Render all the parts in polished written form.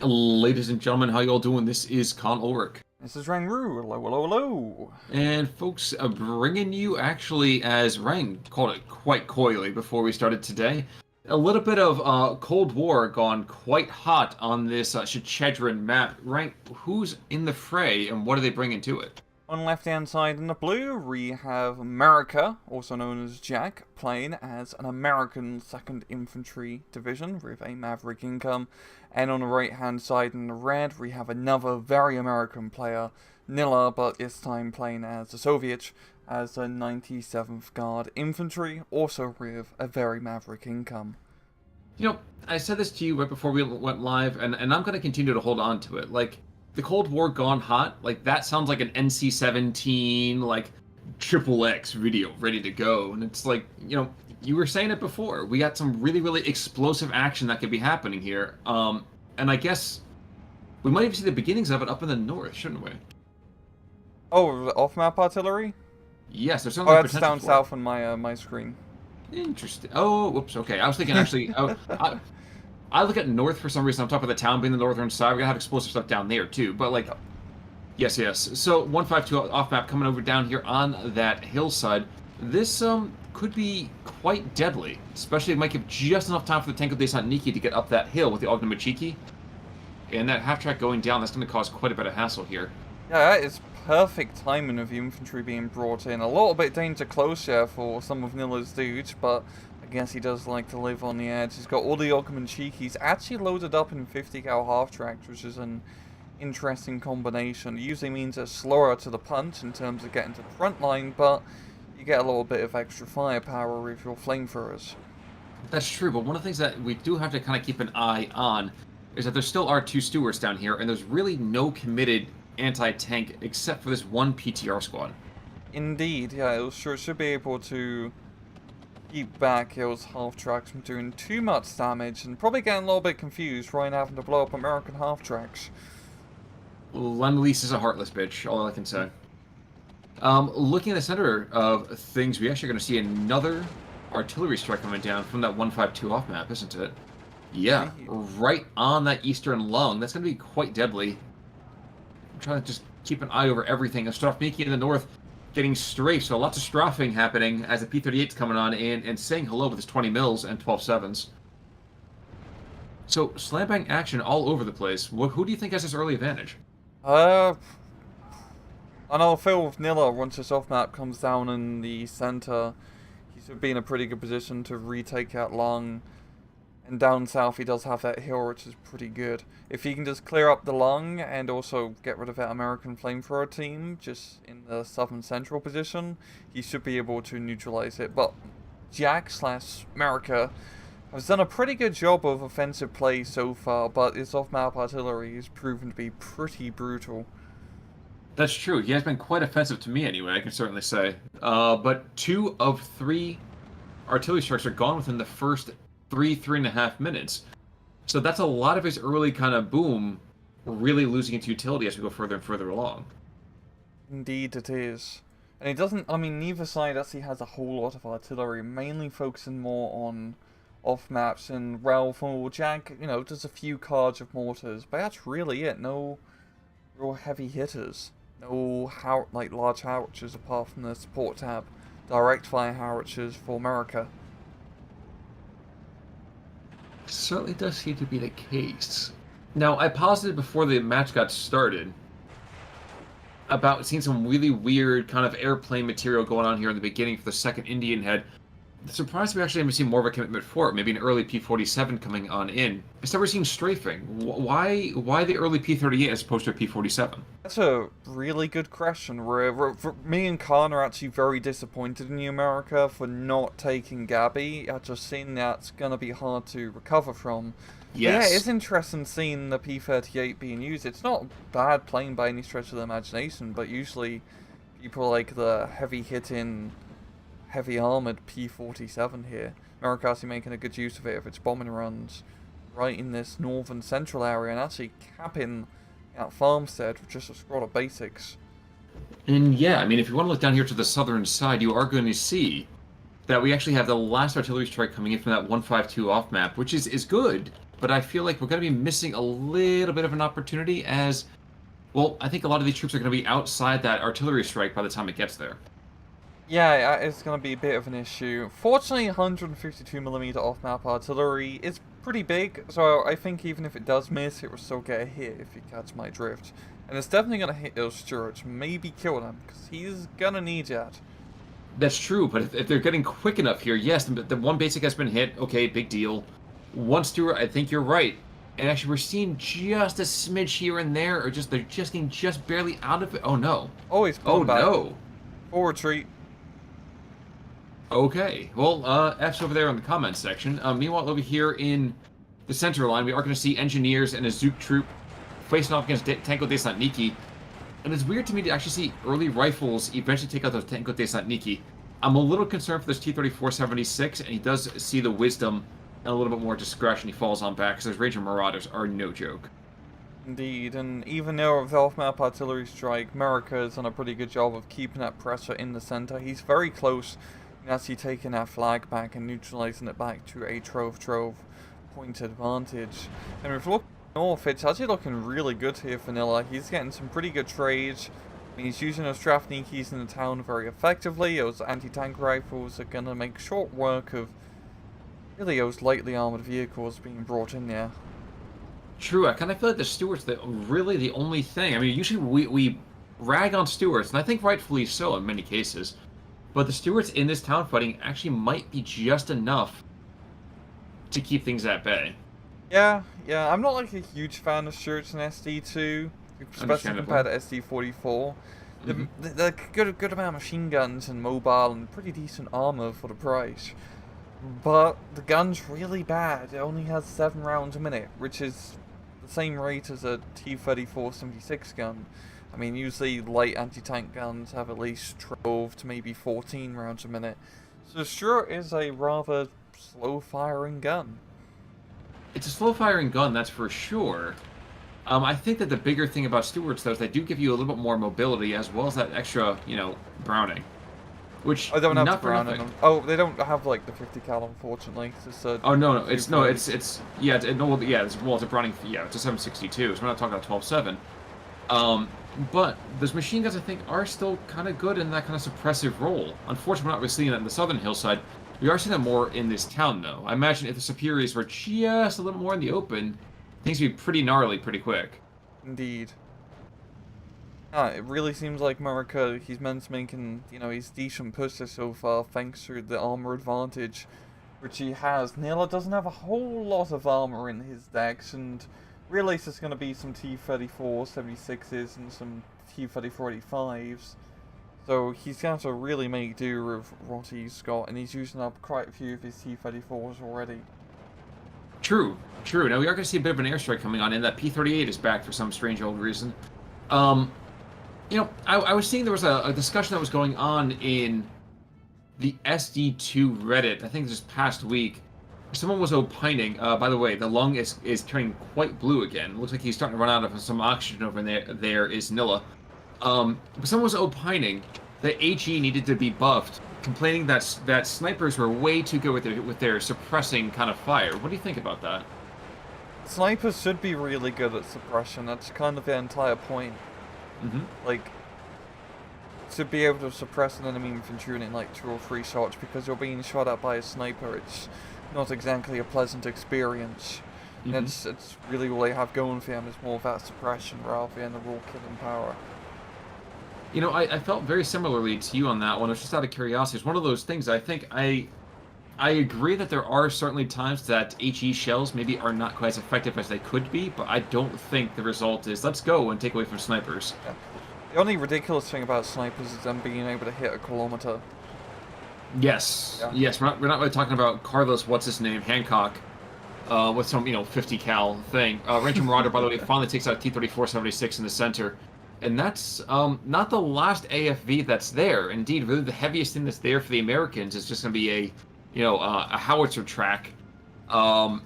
Ladies and gentlemen, how y'all doing? This is Con Ulrich. This is Rangru. Hello, hello, hello. And folks, bringing you actually, as Rang called it quite coyly before we started today, a little bit of Cold War gone quite hot on this Shechedrin map. Rang, who's in the fray and what are they bringing to it? On the left-hand side in the blue, we have America, also known as Jack, playing as an American 2nd Infantry Division with a Maverick income. And on the right-hand side in the red, we have another very American player, Nilla, but this time playing as the Soviets, as the 97th Guard Infantry, also with a very Maverick income. You know, I said this to you right before we went live, and I'm going to continue to hold on to it. Like, the Cold War gone hot, like, that sounds like an NC-17, like, triple X video ready to go. And it's like, you know, you were saying it before. We got some really, really explosive action that could be happening here. And I guess we might even see the beginnings of it up in the north, shouldn't we? Oh, off-map artillery? Yes, there's Oh, something that's down south on my screen. Interesting. Oh, whoops. Okay, I was thinking actually. I look at north for some reason. I'm talking about the town being the northern side. We're gonna have explosive stuff down there too. But like, yes. So 152 off map coming over down here on that hillside. This could be quite deadly. Especially it might give just enough time for the Tanko Desant Niki to get up that hill with the Ognamachiki. And that half track going down, that's going to cause quite a bit of hassle here. Yeah, that is perfect timing of the infantry being brought in. A little bit danger close here for some of Nilla's dudes, but I guess he does like to live on the edge. He's got all the Ognamachikis actually loaded up in 50 cal half tracks, which is an interesting combination. It usually means it's slower to the punch in terms of getting to the front line, but you get a little bit of extra firepower with your flamethrowers. That's true, but one of the things that we do have to kind of keep an eye on is that there still are two stewards down here, and there's really no committed anti-tank except for this one PTR squad. Indeed, yeah, it should be able to keep back those half tracks from doing too much damage, and probably getting a little bit confused, Ryan having to blow up American half tracks. Lend-Lease is a heartless bitch, all I can say. Looking at the center of things, we actually are going to see another artillery strike coming down from that 152 off map, isn't it? Yeah, right on that eastern lung. That's going to be quite deadly. I'm trying to just keep an eye over everything. Strafniki in the north getting strafed, so lots of strafing happening as the P-38's coming on in and saying hello with his 20 mils and 12-7s. So, slam bang action all over the place. Who do you think has this early advantage? And I'll feel with Nilla once this off map comes down in the center. He should be in a pretty good position to retake that lung. And down south he does have that hill, which is pretty good. If he can just clear up the lung and also get rid of that American flamethrower team just in the southern central position, he should be able to neutralize it. But Jack/America has done a pretty good job of offensive play so far, but his off-map artillery has proven to be pretty brutal. That's true. He has been quite offensive to me anyway, I can certainly say. But 2 of 3 artillery strikes are gone within the first 3.5 minutes. So that's a lot of his early kind of boom really losing its utility as we go further and further along. Indeed it is. And it doesn't, I mean, neither side actually has a whole lot of artillery, mainly focusing more on off-maps and Ralph or Jack, you know, just a few cards of mortars, but that's really it. No real heavy hitters. No large howitzers apart from the support tab. Direct fire howitzers for America. Certainly does seem to be the case. Now, I posited before the match got started about seeing some really weird kind of airplane material going on here in the beginning for the 2nd Indian Head. Surprised we actually haven't seen more of a commitment for it. Maybe an early P-47 coming on in. Instead, we're seeing strafing. Why the early P-38 as opposed to a P-47? That's a really good question. Me and Khan are actually very disappointed in you, America, for not taking Gabby. I just seen that's going to be hard to recover from. Yes. Yeah, it's interesting seeing the P-38 being used. It's not a bad plane by any stretch of the imagination, but usually people like the heavy-hitting, heavy-armored P-47 here. America actually making a good use of it of its bombing runs right in this northern central area and actually capping out Farmstead with just a squad of basics. And yeah, I mean, if you want to look down here to the southern side, you are going to see that we actually have the last artillery strike coming in from that 152 off map, which is good, but I feel like we're going to be missing a little bit of an opportunity as, well, I think a lot of these troops are going to be outside that artillery strike by the time it gets there. Yeah, it's going to be a bit of an issue. Fortunately, 152mm off-map artillery is pretty big, so I think even if it does miss, it will still get a hit if you catch my drift. And it's definitely going to hit those Stuarts, maybe kill them, because he's going to need that. That's true, but if they're getting quick enough here, yes, the one basic has been hit, okay, big deal. One Stuart, I think you're right. And actually, we're seeing just a smidge here and there, or they're just getting just barely out of it. Oh, no. Oh, he's Oh, pulling back. no. Full retreat. Okay, well, F's over there in the comments section. Meanwhile, over here in the center line, we are going to see engineers and a Zook troop facing off against Tanko Desantniki. And it's weird to me to actually see early rifles eventually take out those Tanko Desantniki. I'm a little concerned for this T-34-76, and he does see the wisdom and a little bit more discretion. He falls on back, because those Ranger Marauders are no joke. Indeed, and even though with off-map artillery strike, America has done a pretty good job of keeping that pressure in the center. He's very close in actually taking that flag back and neutralizing it back to a trove point advantage. And if we look north, it's actually looking really good here for Nilla. He's getting some pretty good trades. I mean, he's using those Strafnikis in the town very effectively. Those anti-tank rifles are going to make short work of really those lightly armored vehicles being brought in there. True, I kind of feel like the Stuarts are really the only thing. I mean, usually we rag on Stuarts, and I think rightfully so in many cases. But the Stuarts in this town fighting actually might be just enough to keep things at bay. Yeah, I'm not like a huge fan of Stuarts in SD2, especially compared to SD44. They're good amount of machine guns and mobile and pretty decent armor for the price. But the gun's really bad. It only has 7 rounds a minute, which is the same rate as a T-34-76 gun. I mean, usually light anti-tank guns have at least 12 to maybe 14 rounds a minute. So Stuart is a rather slow-firing gun. It's a slow-firing gun, that's for sure. I think that the bigger thing about Stuarts, though, is they do give you a little bit more mobility, as well as that extra, Browning. Which, I don't have not the Browning. Oh, they don't have, like, the 50 cal, unfortunately. It's just oh, no, it's a Browning, it's a 762, so we're not talking about 12.7. But those machine guns, I think, are still kind of good in that kind of suppressive role. Unfortunately, we're not really seeing that in the southern hillside. We are seeing that more in this town, though. I imagine if the Superiors were just a little more in the open, things would be pretty gnarly pretty quick. Indeed. It really seems like America, he's making, his decent pushes so far, thanks to the armor advantage, which he has. Nilla doesn't have a whole lot of armor in his decks, and really it's just going to be some T-34-76s and some T-34-85s. So he's going to really make do with what he's got, and he's using up quite a few of his T-34s already. True. Now we are going to see a bit of an airstrike coming on, and that P-38 is back for some strange old reason. I was seeing there was a discussion that was going on in the SD2 Reddit, I think this past week. Someone was opining, by the way, the lung is turning quite blue again. It looks like he's starting to run out of some oxygen over there is Nilla. But someone was opining that HE needed to be buffed, complaining that snipers were way too good with their suppressing kind of fire. What do you think about that? Snipers should be really good at suppression. That's kind of the entire point. Like, to be able to suppress an enemy infantry in like 2 or 3 shots because you're being shot at by a sniper, it's not exactly a pleasant experience. And it's really all they have going for them is more of that suppression rather than the raw killing power. I felt very similarly to you on that one. It's just out of curiosity. It's one of those things. I think I agree that there are certainly times that HE shells maybe are not quite as effective as they could be, but I don't think the result is let's go and take away from snipers. Yeah. The only ridiculous thing about snipers is them being able to hit a kilometer. Yes. Yeah. Yes, we're not really talking about Carlos, what's his name, Hancock, with some 50 cal thing. Ranger Marauder, by the way, finally takes out T-34-76 in the center. And that's not the last AFV that's there. Indeed, really the heaviest thing that's there for the Americans is just going to be a howitzer track. And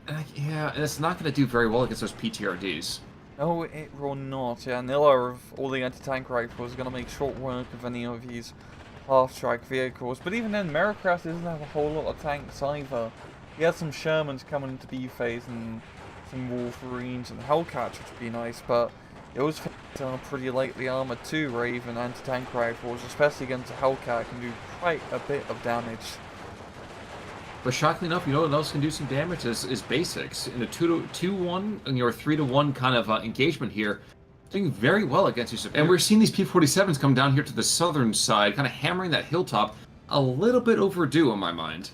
it's not going to do very well against those PTRDs. No, it will not. Yeah, Nilla of all the anti-tank rifles is going to make short work of any of these half-track vehicles. But even then, Mericraft doesn't have a whole lot of tanks either. He had some Shermans coming into B phase and some Wolverines and Hellcats, which would be nice, but it was pretty lightly armored too, Raven anti-tank rifles, especially against a Hellcat, can do quite a bit of damage. But shockingly enough, you know what else can do some damage is basics. In a 2-1 or 3-1 kind of engagement here, doing very well against you. And we're seeing these P-47s come down here to the southern side, kind of hammering that hilltop. A little bit overdue in my mind.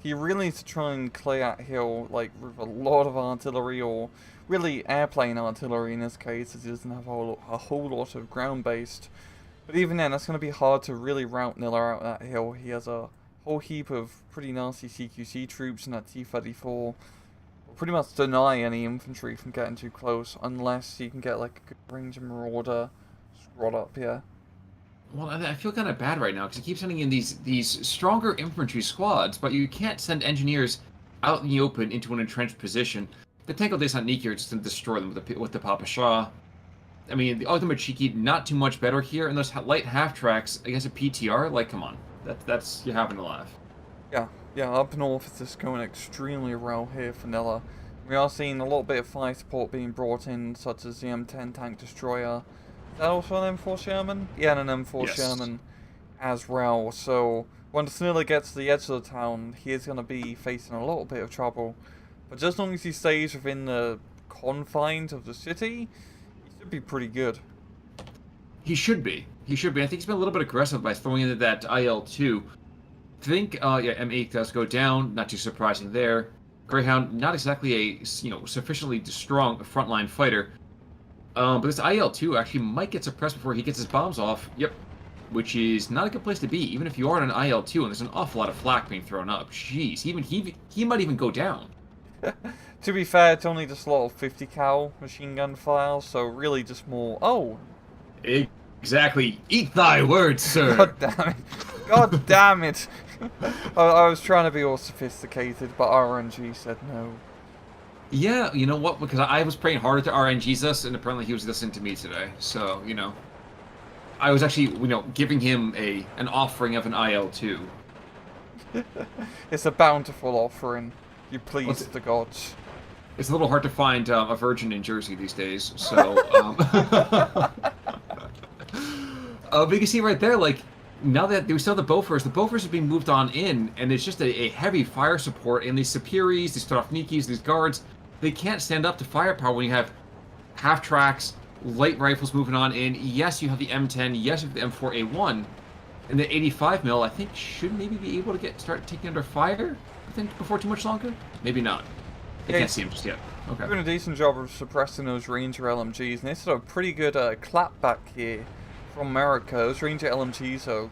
He really needs to try and clear that hill, like, with a lot of artillery, or really airplane artillery in this case, as he doesn't have a whole lot of ground-based. But even then, that's going to be hard to really rout Nilla out that hill. He has a whole heap of pretty nasty CQC troops in that T-34. Will pretty much deny any infantry from getting too close, unless you can get, like, a good range marauder squad up here. Well, I feel kind of bad right now, because he keeps sending in these stronger infantry squads, but you can't send engineers out in the open into an entrenched position. The Tanko Desantnik here just to destroy them with the Papa Shah. I mean, the ultimate cheeky, not too much better here, and those light half-tracks against a PTR, like, come on. That's you're having to laugh. Yeah, up north it's just going extremely well here for Nilla. We are seeing a little bit of fire support being brought in, such as the M10 tank destroyer. Is that also an M4 Sherman? Yeah, and an M4 Sherman as well. So, once Nilla gets to the edge of the town, he is going to be facing a little bit of trouble. But just as long as he stays within the confines of the city, he should be pretty good. He should be. He should be. I think he's been a little bit aggressive by throwing into that IL-2. I think, yeah, M8 does go down. Not too surprising there. Greyhound, not exactly a, sufficiently strong frontline fighter. But this IL-2 actually might get suppressed before he gets his bombs off. Yep. Which is not a good place to be, even if you are on an IL-2 and there's an awful lot of flak being thrown up. Jeez, he might even go down. To be fair, it's only just a little 50 cal machine gun fire, so really just more... Oh! Exactly. Eat thy words, sir! God damn it. God damn it! I was trying to be all sophisticated, but RNG said no. Yeah, you know what? Because I was praying harder to RNG's us, and apparently he was listening to me today. So, I was actually, giving him an offering of an IL-2. It's a bountiful offering. You please the gods. It's a little hard to find a virgin in Jersey these days, so... but you can see right there, like, now that we still have the Bofors are being moved on in, and it's just a heavy fire support, and these Superiors, these Starovnikis, these guards, they can't stand up to firepower when you have half-tracks, light rifles moving on in. Yes, you have the M10, yes, you have the M4A1, and the 85 mil, I think, should maybe be able to start taking under fire, I think, before too much longer? Maybe not. I can't see him just yet. Okay. Doing a decent job of suppressing those Ranger LMGs, and it's a pretty good clapback here from America. Those Ranger LMGs are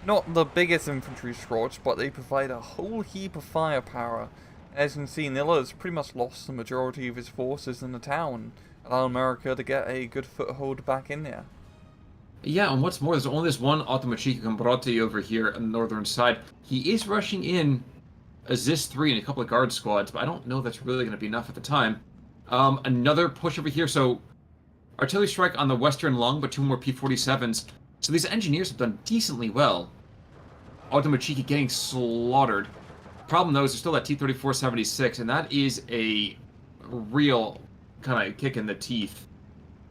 not the biggest infantry squads, but they provide a whole heap of firepower. And as you can see, Nilla has pretty much lost the majority of his forces in the town, allowing America to get a good foothold back in there. Yeah, and what's more, there's only this one Automachico Combrotti over here on the northern side. He is rushing in a ZIS-3 and a couple of guard squads, but I don't know that's really going to be enough at the time. Another push over here, so artillery strike on the western lung, but 2 more P-47s. So these engineers have done decently well. Automachico getting slaughtered. Problem though is there's still that T-34-76, and that is a real kind of kick in the teeth.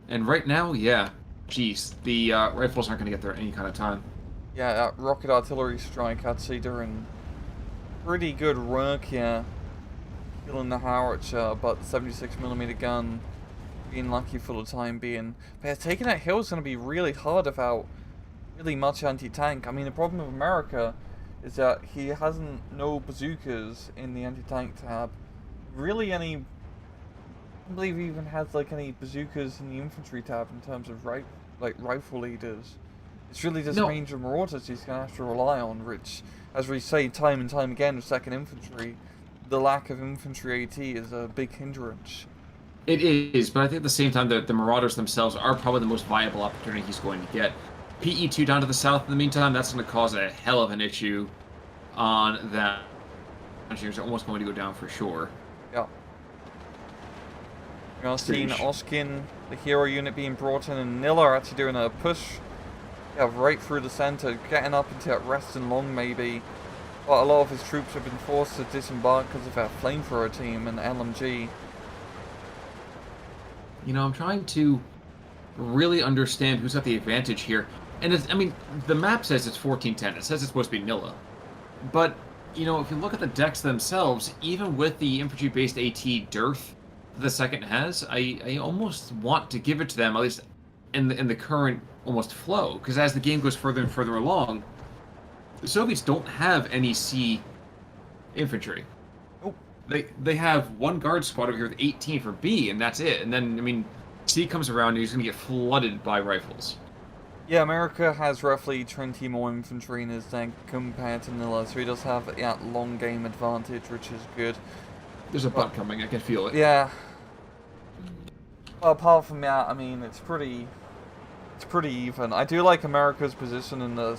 And right now, yeah, geez, the rifles aren't going to get there any kind of time. Yeah, that rocket artillery strike, I'd say doing pretty good work here. Killing the howitzer, but the 76mm gun being lucky for the time being. But yeah, taking that hill is going to be really hard without really much anti-tank. I mean, the problem with America is that he hasn't no bazookas in the anti-tank tab. Really any... I don't believe he even has like any bazookas in the infantry tab in terms of rifle leaders. It's really just Ranger Marauders he's going to have to rely on, which, as we say time and time again with 2nd Infantry, the lack of infantry AT is a big hindrance. It is, but I think at the same time the Marauders themselves are probably the most viable opportunity he's going to get. PE2 down to the south in the meantime, that's going to cause a hell of an issue on that. Engineers are almost going to go down for sure. Yeah. We're now seeing Oskin, the hero unit being brought in, and Nilla actually doing a push right through the center, getting up into that Reston Long maybe. But a lot of his troops have been forced to disembark because of that flamethrower team and LMG. You know, I'm trying to really understand who's got the advantage here. And I mean, the map says it's 1410. It says it's supposed to be Nilla. But, you know, if you look at the decks themselves, even with the infantry-based AT dearth the second has, I almost want to give it to them, at least in the current almost flow. Because as the game goes further and further along, the Soviets don't have any C infantry. Oh. They have one guard squad over here with 18 for B, and that's it. And then, I mean, C comes around and he's going to get flooded by rifles. Yeah, America has roughly 20 more infantry in his tank compared to Nilla, so he does have that long game advantage, which is good. There's a butt coming, I can feel it. Yeah. Well, apart from that, I mean, it's pretty even. I do like America's position in the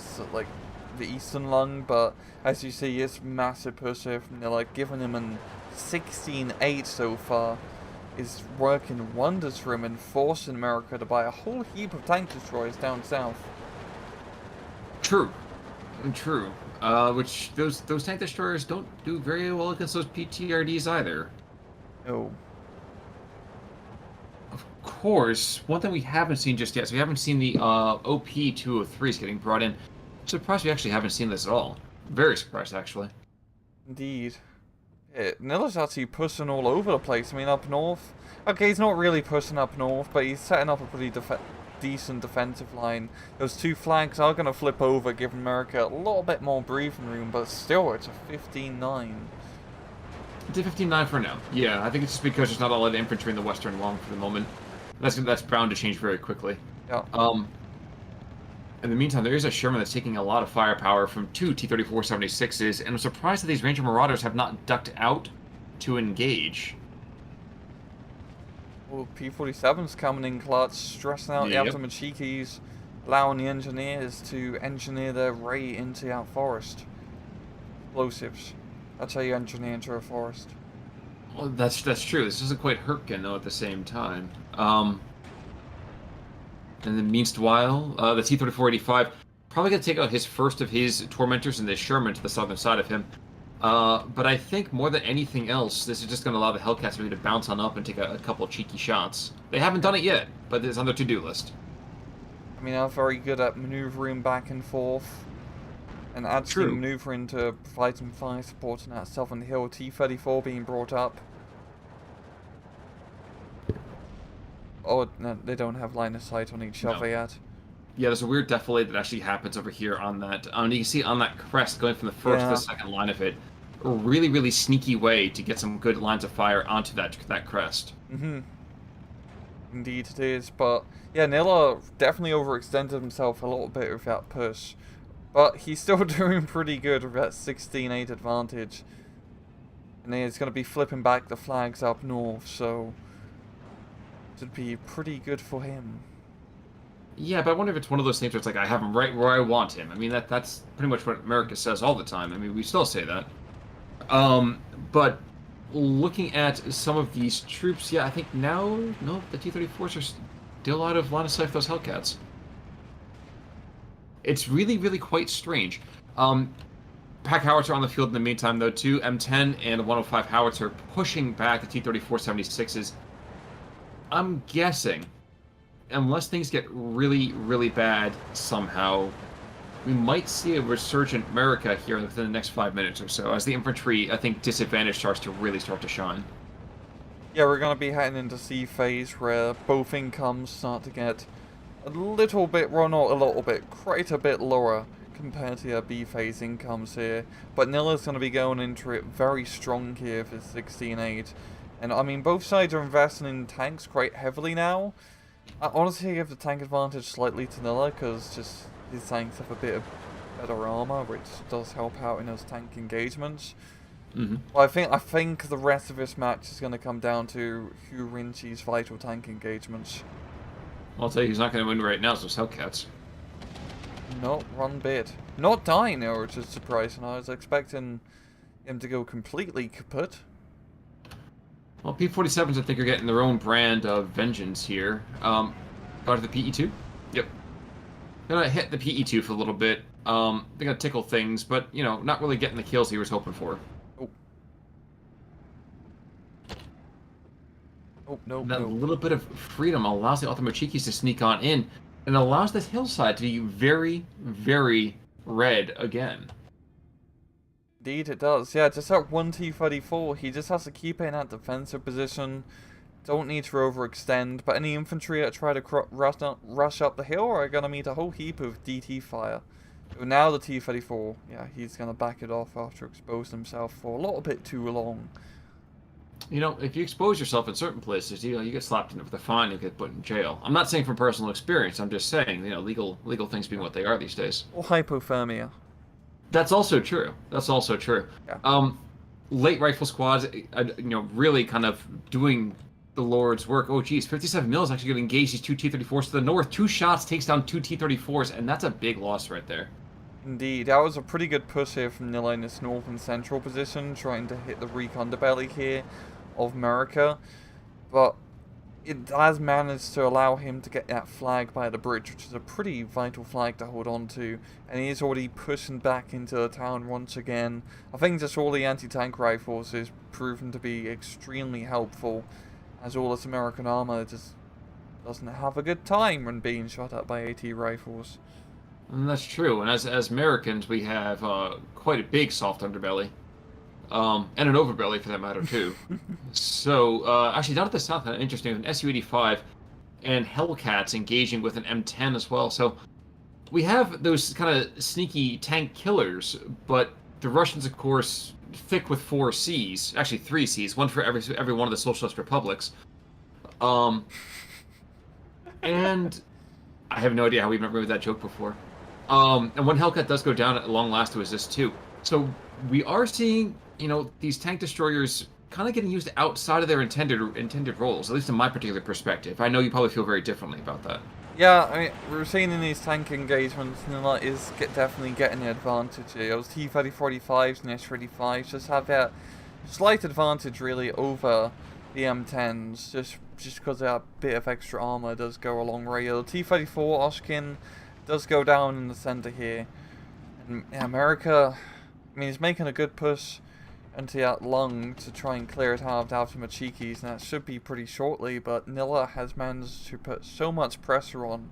eastern lung, but as you see, it's massive push here from Nilla, giving him an 16-8 so far. Is working wonders for him and forcing America to buy a whole heap of tank destroyers down south. True. Which those tank destroyers don't do very well against those PTRDs either. Oh. Of course, one thing we haven't seen just yet, so we haven't seen the OP-203s getting brought in. Surprised we actually haven't seen this at all. Very surprised, actually. Indeed. Yeah, Nilla's actually pushing all over the place. I mean, up north. Okay, he's not really pushing up north, but he's setting up a pretty decent defensive line. Those two flanks are going to flip over, giving America a little bit more breathing room, but still, it's a 15-9. It's a 15-9 for now. Yeah, I think it's just because there's not a lot of infantry in the western lung for the moment. That's bound to change very quickly. Yeah. In the meantime, there is a Sherman that's taking a lot of firepower from two T-34-76s, and I'm surprised that these Ranger Marauders have not ducked out to engage. Well, P-47's coming in clutch, stressing out the Optimachikis, allowing the engineers to engineer their way into that forest. Explosives. That's how you engineer into a forest. Well, that's true. This doesn't quite Hurtgen, though, at the same time. And then meanwhile, the T-34-85 probably going to take out his first of his Tormentors and the Sherman to the southern side of him. But I think more than anything else, this is just going to allow the Hellcats maybe to bounce on up and take a couple of cheeky shots. They haven't done it yet, but it's on their to-do list. I mean, they're very good at maneuvering back and forth. And actually maneuvering to provide some fire support on that southern hill. T-34 being brought up. Oh, no, they don't have line of sight on each other yet. Yeah, there's a weird defilade that actually happens over here on that. You can see on that crest going from the first to the second line of it. A really, really sneaky way to get some good lines of fire onto that crest. Mm-hmm. Indeed it is, but yeah, Nilla definitely overextended himself a little bit with that push. But he's still doing pretty good with that 16-8 advantage. And he's going to be flipping back the flags up north, so it'd be pretty good for him. Yeah, but I wonder if it's one of those things where it's like, I have him right where I want him. I mean, that's pretty much what America says all the time. I mean, we still say that. But looking at some of these troops, yeah, I think now, no, the T-34s are still out of line of sight for those Hellcats. It's really, really quite strange. Pack Howitzer on the field in the meantime, though, too. M10 and 105 Howitzer pushing back the T-34-76s. I'm guessing, unless things get really, really bad somehow, we might see a resurgent America here within the next 5 minutes or so, as the infantry, I think, disadvantage starts to shine. Yeah, we're going to be heading into C phase, where both incomes start to get a little bit, well, not a little bit, quite a bit lower compared to your B phase incomes here. But Nilla's going to be going into it very strong here for 16-8. And I mean, both sides are investing in tanks quite heavily now. I honestly give the tank advantage slightly to Nilla, because just his tanks have a bit of better armor, which does help out in those tank engagements. Well, I think the rest of this match is going to come down to who wins these vital tank engagements. I'll tell you, he's not going to win right now, so it's Hellcats. Not one bit. Not dying, which is surprising. I was expecting him to go completely kaput. Well, P-47s, I think, are getting their own brand of vengeance here. Got the PE-2? Yep. Gonna hit the PE-2 for a little bit. They're gonna tickle things, but not really getting the kills he was hoping for. Oh. Oh, no, That no. little bit of freedom allows the Ultimachikis to sneak on in, and allows this hillside to be very, very red again. Indeed it does. Yeah, just that one T-34, he just has to keep it in that defensive position. Don't need to overextend, but any infantry that try to rush up the hill are going to meet a whole heap of DT fire. But now the T-34, yeah, he's going to back it off after exposing himself for a little bit too long. If you expose yourself in certain places, you get slapped in with a fine, you get put in jail. I'm not saying from personal experience. I'm just saying, legal things being what they are these days. Or hypothermia. That's also true. That's also true. Yeah. Late rifle squads, really kind of doing the Lord's work. Oh, geez, 57 mil is actually going to engage these two T-34s to the north. 2 shots takes down 2 T-34s, and that's a big loss right there. Indeed, that was a pretty good push here from Nilla in this north and central position, trying to hit the weak underbelly here of America. But it has managed to allow him to get that flag by the bridge, which is a pretty vital flag to hold on to. And he is already pushing back into the town once again. I think just all the anti-tank rifles is proven to be extremely helpful, as all this American armor just doesn't have a good time when being shot at by AT rifles. And that's true. And as Americans, we have quite a big soft underbelly. And an overbelly, for that matter, too. So, actually, down at the south, interesting, an Su-85 and Hellcats engaging with an M10 as well. So, we have those kind of sneaky tank killers, but the Russians, of course, thick with 4 Cs. Actually, 3 Cs, one for every one of the socialist republics. And I have no idea how we've never made that joke before. And one Hellcat does go down at long last to assist, too. So, we are seeing these tank destroyers kind of getting used outside of their intended roles, at least in my particular perspective. I know you probably feel very differently about that. Yeah, I mean, we're seeing in these tank engagements, Nilla is definitely getting the advantage here. Those T-35s and S-35s just have that slight advantage, really, over the M10s, just because that bit of extra armor does go a long way. The T-34 Oshkin does go down in the center here. And yeah, America, I mean, he's making a good push into that lung to try and clear it out of the Machikis, and that should be pretty shortly, but Nilla has managed to put so much pressure on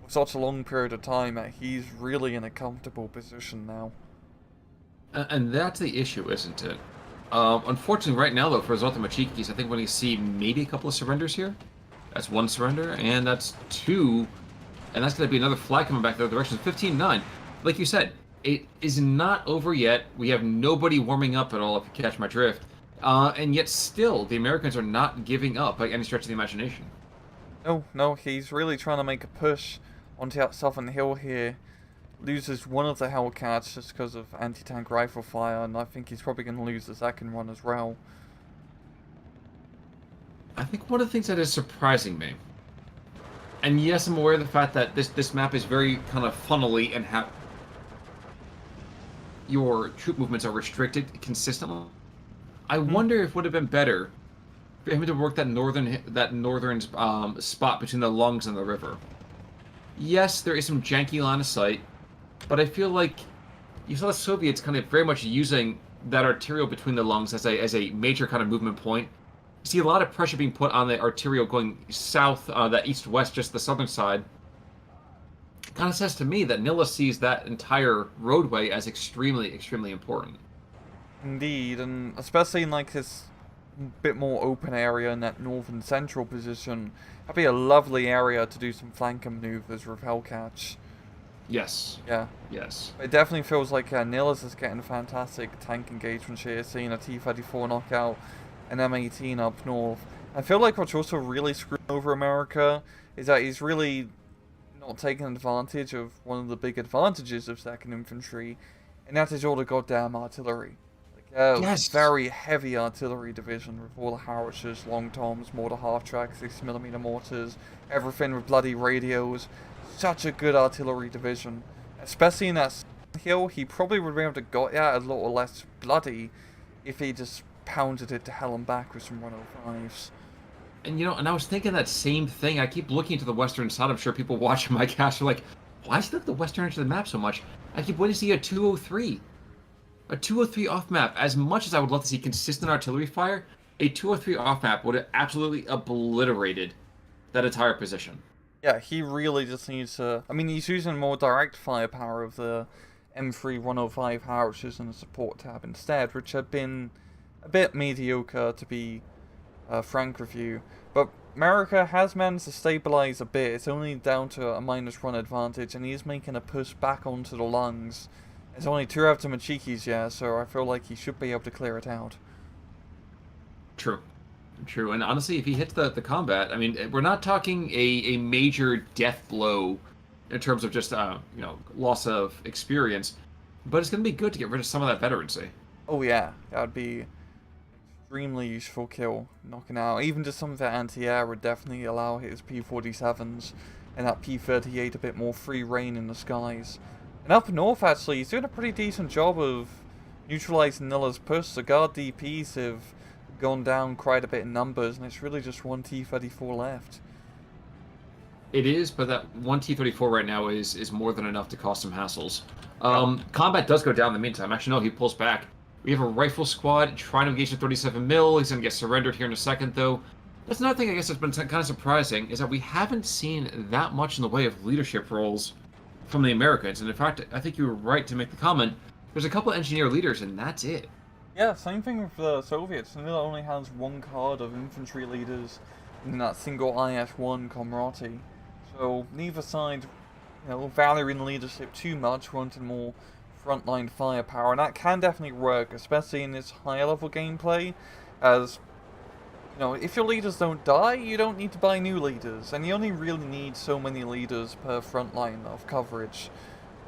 for such a long period of time that he's really in a comfortable position now. And that's the issue, isn't it? Unfortunately, right now, though, for his Machikis, I think when you see maybe a couple of surrenders here, that's 1 surrender, and that's 2, and that's going to be another flag coming back the other direction. 15-9. Like you said, it is not over yet. We have nobody warming up at all, if you catch my drift. And yet still, the Americans are not giving up by any stretch of the imagination. No, he's really trying to make a push onto that southern hill here. Loses one of the Hellcats just because of anti-tank rifle fire, and I think he's probably going to lose the second one as well. I think one of the things that is surprising me, and yes, I'm aware of the fact that this map is very kind of funnily and your troop movements are restricted consistently. I wonder if it would have been better for him to work that northern spot between the lungs and the river. Yes, there is some janky line of sight, but I feel like you saw the Soviets kind of very much using that arterial between the lungs as a major kind of movement point. You see a lot of pressure being put on the arterial going south, that east-west, just the southern side. Kind of says to me that Nilla sees that entire roadway as extremely, extremely important. Indeed, and especially in like this bit more open area in that northern central position, that'd be a lovely area to do some flanking maneuvers with Hellcats. Yes. Yeah. Yes. It definitely feels like Nilla's is getting fantastic tank engagement here, seeing a T-34 knockout an M18 up north. I feel like what's also really screwing over America is that he's really not taking advantage of one of the big advantages of 2nd Infantry, and that is all the goddamn artillery. Yes. Very heavy artillery division with all the howitzers, long toms, mortar half-tracks, 6mm mortars, everything with bloody radios. Such a good artillery division. Especially in that hill, he probably would be able to got that a little less bloody if he just pounded it to hell and back with some 105s. And I was thinking that same thing. I keep looking to the western side. I'm sure people watching my cast are like, why is it the western edge of the map so much? I keep waiting to see a 203. A 203 off map. As much as I would love to see consistent artillery fire, a 203 off map would have absolutely obliterated that entire position. Yeah, he really just needs to... I mean, he's using more direct firepower of the M3 105 howitzers in the support tab instead, which have been a bit mediocre, to be frank with you. But America has managed to stabilize a bit. It's only down to a -1 advantage, and he's making a push back onto the lungs. There's only 2 Machikis, yeah, so I feel like he should be able to clear it out. True. True. And honestly, if he hits the combat, I mean, we're not talking a major death blow in terms of just, loss of experience, but it's going to be good to get rid of some of that veterancy. Oh yeah, that would be extremely useful kill, knocking out. Even just some of that anti-air would definitely allow his P-47s and that P-38 a bit more free reign in the skies. And up north, actually, he's doing a pretty decent job of neutralizing Nilla's push. The guard DPs have gone down quite a bit in numbers, and it's really just one T-34 left. It is, but that one T-34 right now is more than enough to cause some hassles. Combat does go down in the meantime. Actually, no, he pulls back. We have a rifle squad trying to engage the 37 mil. He's going to get surrendered here in a second, though. That's another thing I guess that's been kind of surprising, is that we haven't seen that much in the way of leadership roles from the Americans. And in fact, I think you were right to make the comment. There's a couple of engineer leaders, and that's it. Yeah, same thing with the Soviets. Nilla only has 1 card of infantry leaders in that single IS-1 Comrati. So neither side, valuing leadership too much, wanting more frontline firepower, and that can definitely work, especially in this higher level gameplay, as if your leaders don't die, you don't need to buy new leaders, and you only really need so many leaders per front line of coverage.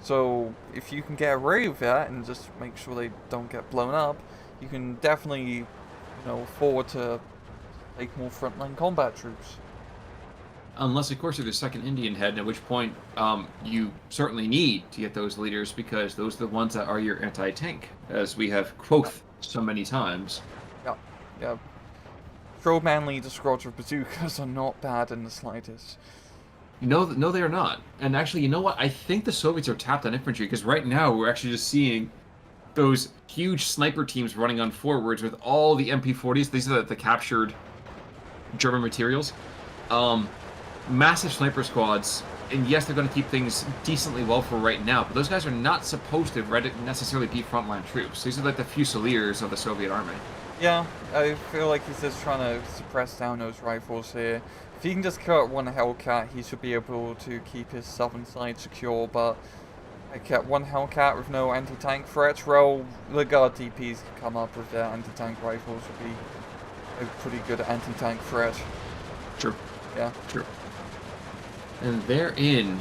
So if you can get away with that and just make sure they don't get blown up, you can definitely afford to take more frontline combat troops. Unless, of course, you're the second Indian head, at which point you certainly need to get those leaders, because those are the ones that are your anti-tank, as we have quoted so many times. Yeah. Pro-man leader squads with bazookas are not bad in the slightest. No, they are not. And actually, you know what? I think the Soviets are tapped on infantry, because right now we're actually just seeing those huge sniper teams running on forwards with all the MP-40s. These are the captured German materials. Massive sniper squads, and yes, they're going to keep things decently well for right now, but those guys are not supposed to necessarily be frontline troops. These are like the Fusiliers of the Soviet army. Yeah, I feel like he's just trying to suppress down those rifles here. If he can just kill out 1 Hellcat, he should be able to keep his southern side secure, but like 1 Hellcat with no anti-tank threat, well, the guard DPs can come up with their anti-tank rifles, would be a pretty good anti-tank threat. True. Yeah. True. And therein,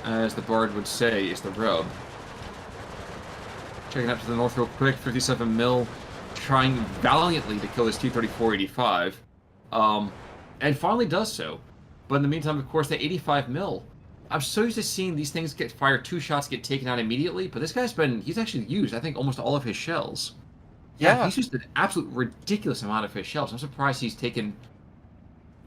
as the Bard would say, is the rub. Checking out to the north real quick, 57 mil, trying valiantly to kill this T-34-85, and finally does so. But in the meantime, of course, the 85 mil. I'm so used to seeing these things get fired, 2 shots get taken out immediately, but this guy's he's actually used, I think, almost all of his shells. Yeah, he's used an absolute ridiculous amount of his shells. I'm surprised he's taken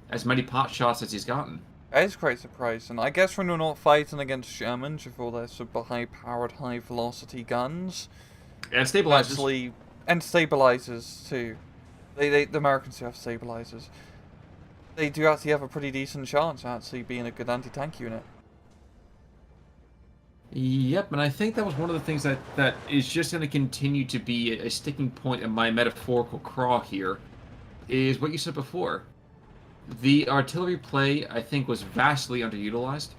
as many pot shots as he's gotten. That is quite surprising. I guess when we're not fighting against Germans with all their super high-powered, high-velocity guns. And stabilizers. Actually, and stabilizers, too. The Americans do have stabilizers. They do actually have a pretty decent chance of actually being a good anti-tank unit. Yep, and I think that was one of the things that is just going to continue to be a sticking point in my metaphorical craw here, is what you said before. The artillery play, I think, was vastly underutilized,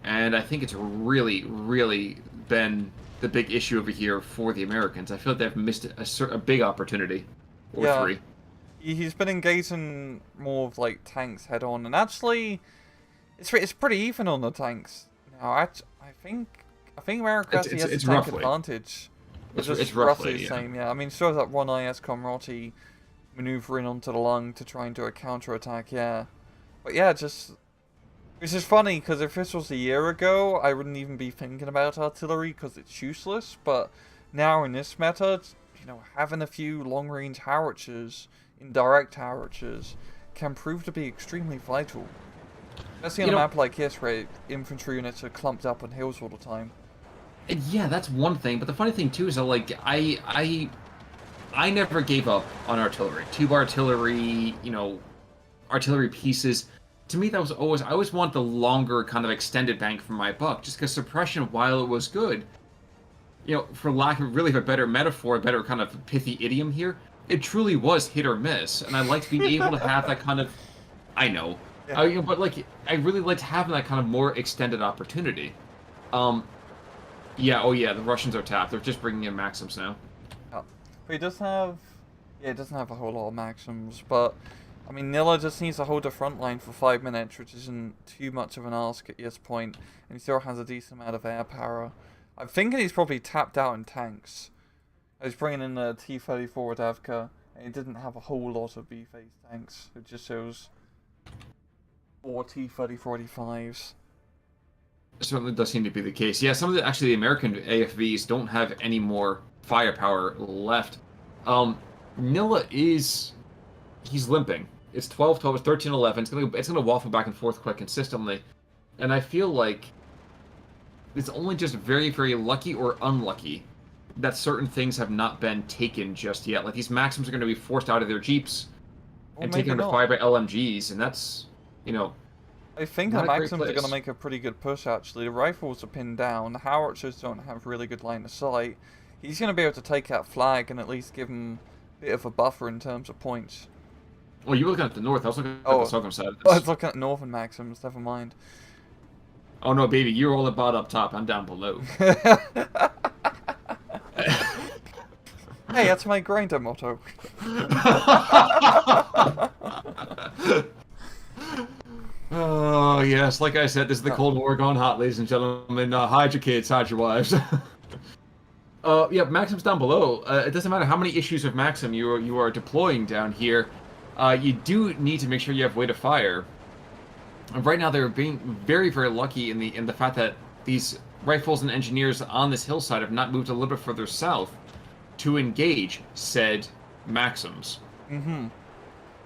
and I think it's really, really been the big issue over here for the Americans. I feel like they've missed a big opportunity, or 3. He's been engaging more of like tanks head-on, and actually, it's pretty even on the tanks now. I think America actually has a tank advantage. It's roughly the same, yeah. I mean, so that 1 IS Comrati maneuvering onto the lung to try and do a counter-attack, yeah. But yeah, which is funny, because if this was a year ago, I wouldn't even be thinking about artillery, because it's useless, but now in this meta, having a few long-range howitzers, indirect howitzers, can prove to be extremely vital. Especially on You a know, map like this where infantry units are clumped up on hills all the time. yeah, that's one thing. But the funny thing too is that like I never gave up on artillery. Tube artillery, artillery pieces. To me, that was always I always want the longer kind of extended bang for my buck, just because suppression, while it was good, for lack of really a better metaphor, a better kind of pithy idiom here, it truly was hit or miss, and I liked being able to have that kind of. I know, Yeah. but like I really liked having that kind of more extended opportunity. Um, yeah, oh yeah, the Russians are tapped. They're just bringing in Maxims now. Yeah. But he does have... Yeah, it doesn't have a whole lot of maxims, but... I mean, Nilla just needs to hold the front line for 5 minutes, which isn't too much of an ask at this point, and he still has a decent amount of air power. I'm thinking he's probably tapped out in tanks. He's bringing in the T-34 Davka, and he didn't have a whole lot of B-phase tanks. It just shows 4 T-30-45s. Certainly does seem to be the case. Yeah, some of the American AFVs don't have any more firepower left. Nilla he's limping. It's 12-12, it's 13-11. It's gonna waffle back and forth quite consistently. And I feel like it's only just very, very lucky or unlucky that certain things have not been taken just yet. Like these Maxims are gonna be forced out of their Jeeps and taken under fire by LMGs, and that's I think the not a great Maxims are going to place. make a pretty good push, actually. The rifles are pinned down. The howitzers don't have really good line of sight. He's going to be able to take that flag and at least give him a bit of a buffer in terms of points. Well, you were looking at the north. I was looking at Oh, the southern side of I this. was looking at Northern Maxims, never mind. Oh no, baby, you're all about up top. I'm down below. Hey, that's my grinder motto. Oh, yes, like I said, this is the Cold War gone hot, ladies and gentlemen. Hide your kids, hide your wives. Yeah, Maxim's down below. It doesn't matter how many issues of Maxim you are deploying down here. You do need to make sure you have way to fire. And right now, they're being very, very lucky in the fact that these rifles and engineers on this hillside have not moved a little bit further south to engage said Maxims. Mm-hmm.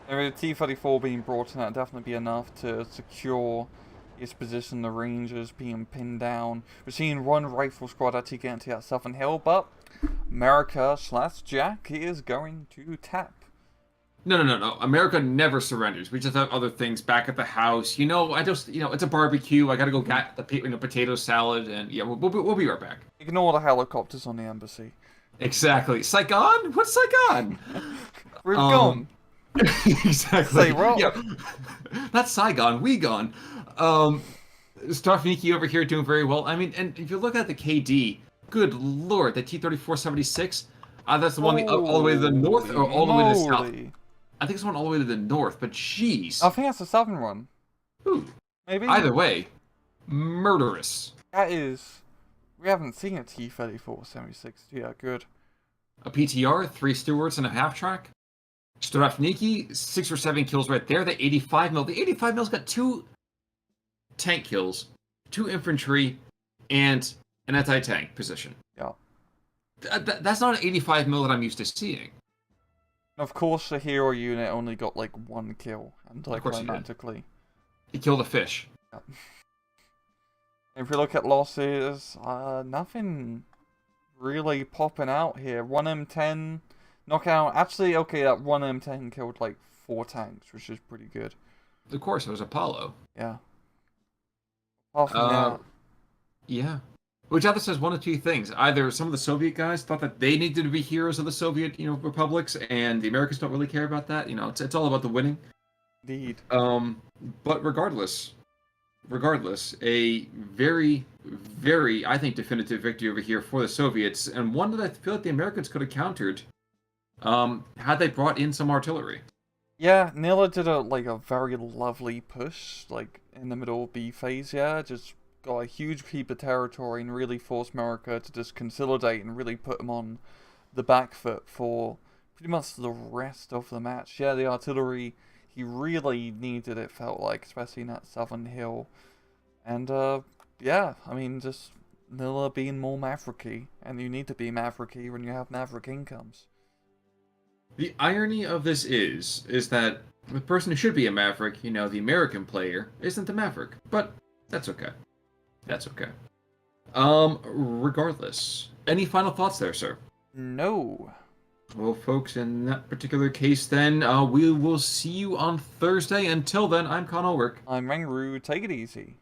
With T-34 being brought in, that'd definitely be enough to secure his position, the Rangers being pinned down. We're seeing one rifle squad actually get into that southern hill, but America/Jack is going to tap. No. America never surrenders. We just have other things back at the house. It's a barbecue. I gotta go get the potato salad, and yeah, we'll be right back. Ignore the helicopters on the embassy. Exactly. Saigon? What's Saigon? We're gone. Exactly. Say what? Yeah. Not Saigon, we gone. Starfiniki over here doing very well. I mean, and if you look at the KD, good lord, the T-34-76, that's the one all the way to the north or all the way to the south. I think it's one all the way to the north, but jeez. I think that's the southern one. Ooh. Maybe? Either way, murderous. That is... We haven't seen a T-34-76. Yeah, good. A PTR, 3 Stewards and a half-track. Strafniki, 6 or 7 kills right there. The 85 mil. The 85 mil's got 2 tank kills, 2 infantry, and an anti-tank position. Yeah. That's not an 85 mil that I'm used to seeing. Of course, the hero unit only got like 1 kill, and like Of course romantically. He killed a fish. Yeah. If we look at losses, nothing really popping out here. 1 M10 knockout. Actually, okay, that 1 M10 killed like 4 tanks, which is pretty good. Of course, it was Apollo. Yeah. Apart from that. Yeah. Which either says one of 2 things. Either some of the Soviet guys thought that they needed to be heroes of the Soviet, republics, and the Americans don't really care about that. It's all about the winning. Indeed. But regardless, a very, very, I think, definitive victory over here for the Soviets, and one that I feel like the Americans could have countered, had they brought in some artillery. Yeah, Nilla did a very lovely push, like in the middle of B phase. Yeah, just got a huge heap of territory and really forced America to just consolidate and really put them on the back foot for pretty much the rest of the match. Yeah, the artillery, he really needed, it felt like, especially in that southern hill. And yeah, I mean, just Nilla being more mavericky, and you need to be mavericky when you have maverick incomes. The irony of this is that the person who should be a Maverick, you know, the American player, isn't the Maverick. But that's okay. That's okay. Regardless. Any final thoughts there, sir? No. Well, folks, in that particular case, then, we will see you on Thursday. Until then, I'm Con Ulrich. I'm Rangaroo. Take it easy.